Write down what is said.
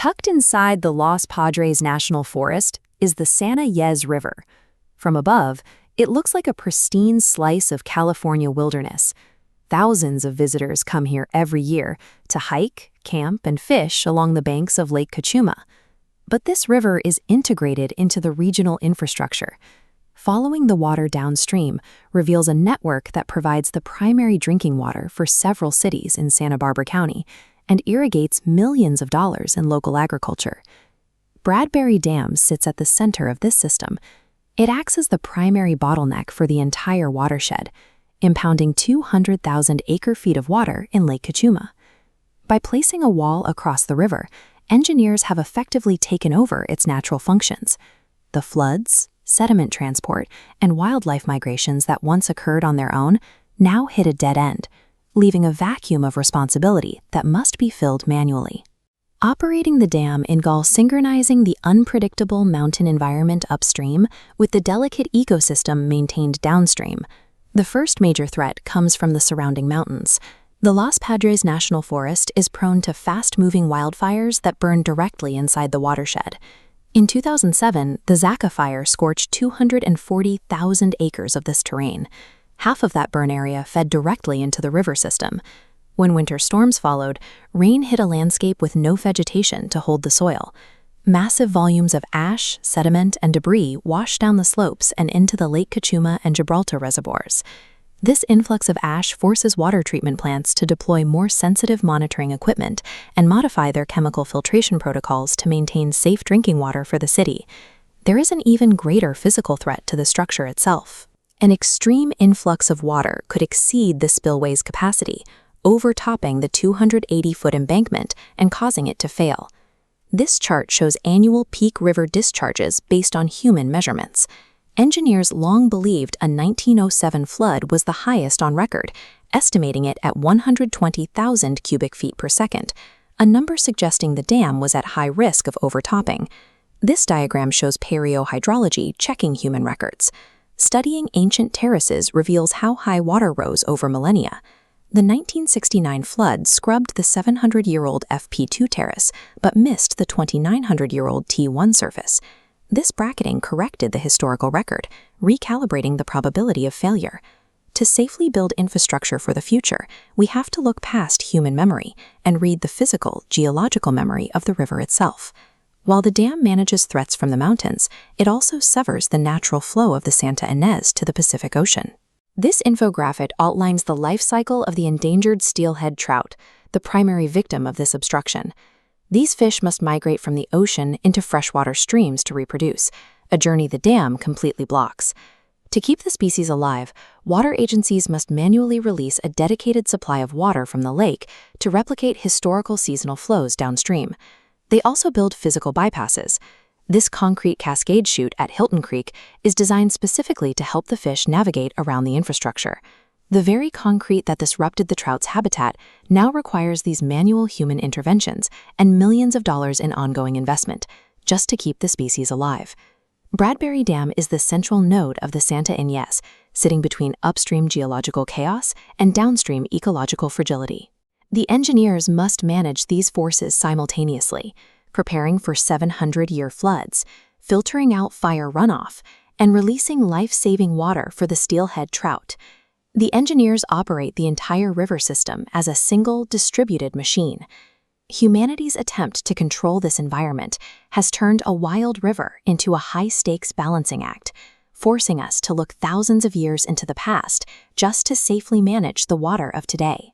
Tucked inside the Los Padres National Forest is the Santa Ynez River. From above, it looks like a pristine slice of California wilderness. Thousands of visitors come here every year to hike, camp, and fish along the banks of Lake Cachuma. But this river is integrated into the regional infrastructure. Following the water downstream reveals a network that provides the primary drinking water for several cities in Santa Barbara County and irrigates millions of dollars in local agriculture. Bradbury Dam sits at the center of this system. It acts as the primary bottleneck for the entire watershed, impounding 200,000 acre-feet of water in Lake Cachuma. By placing a wall across the river, engineers have effectively taken over its natural functions. The floods, sediment transport, and wildlife migrations that once occurred on their own now hit a dead end, leaving a vacuum of responsibility that must be filled manually. Operating the dam involves synchronizing the unpredictable mountain environment upstream with the delicate ecosystem maintained downstream. The first major threat comes from the surrounding mountains. The Los Padres National Forest is prone to fast-moving wildfires that burn directly inside the watershed. In 2007, the Zaca fire scorched 240,000 acres of this terrain. Half of that burn area fed directly into the river system. When winter storms followed, rain hit a landscape with no vegetation to hold the soil. Massive volumes of ash, sediment, and debris washed down the slopes and into the Lake Cachuma and Gibraltar reservoirs. This influx of ash forces water treatment plants to deploy more sensitive monitoring equipment and modify their chemical filtration protocols to maintain safe drinking water for the city. There is an even greater physical threat to the structure itself. An extreme influx of water could exceed the spillway's capacity, overtopping the 280-foot embankment and causing it to fail. This chart shows annual peak river discharges based on human measurements. Engineers long believed a 1907 flood was the highest on record, estimating it at 120,000 cubic feet per second, a number suggesting the dam was at high risk of overtopping. This diagram shows paleohydrology checking human records. Studying ancient terraces reveals how high water rose over millennia. The 1969 flood scrubbed the 700-year-old FP2 terrace, but missed the 2,900-year-old T1 surface. This bracketing corrected the historical record, recalibrating the probability of failure. To safely build infrastructure for the future, we have to look past human memory and read the physical, geological memory of the river itself. While the dam manages threats from the mountains, it also severs the natural flow of the Santa Ynez to the Pacific Ocean. This infographic outlines the life cycle of the endangered steelhead trout, the primary victim of this obstruction. These fish must migrate from the ocean into freshwater streams to reproduce, a journey the dam completely blocks. To keep the species alive, water agencies must manually release a dedicated supply of water from the lake to replicate historical seasonal flows downstream. They also build physical bypasses. This concrete cascade chute at Hilton Creek is designed specifically to help the fish navigate around the infrastructure. The very concrete that disrupted the trout's habitat now requires these manual human interventions and millions of dollars in ongoing investment just to keep the species alive. Bradbury Dam is the central node of the Santa Ynez, sitting between upstream geological chaos and downstream ecological fragility. The engineers must manage these forces simultaneously, preparing for 700-year floods, filtering out fire runoff, and releasing life-saving water for the steelhead trout. The engineers operate the entire river system as a single, distributed machine. Humanity's attempt to control this environment has turned a wild river into a high-stakes balancing act, forcing us to look thousands of years into the past just to safely manage the water of today.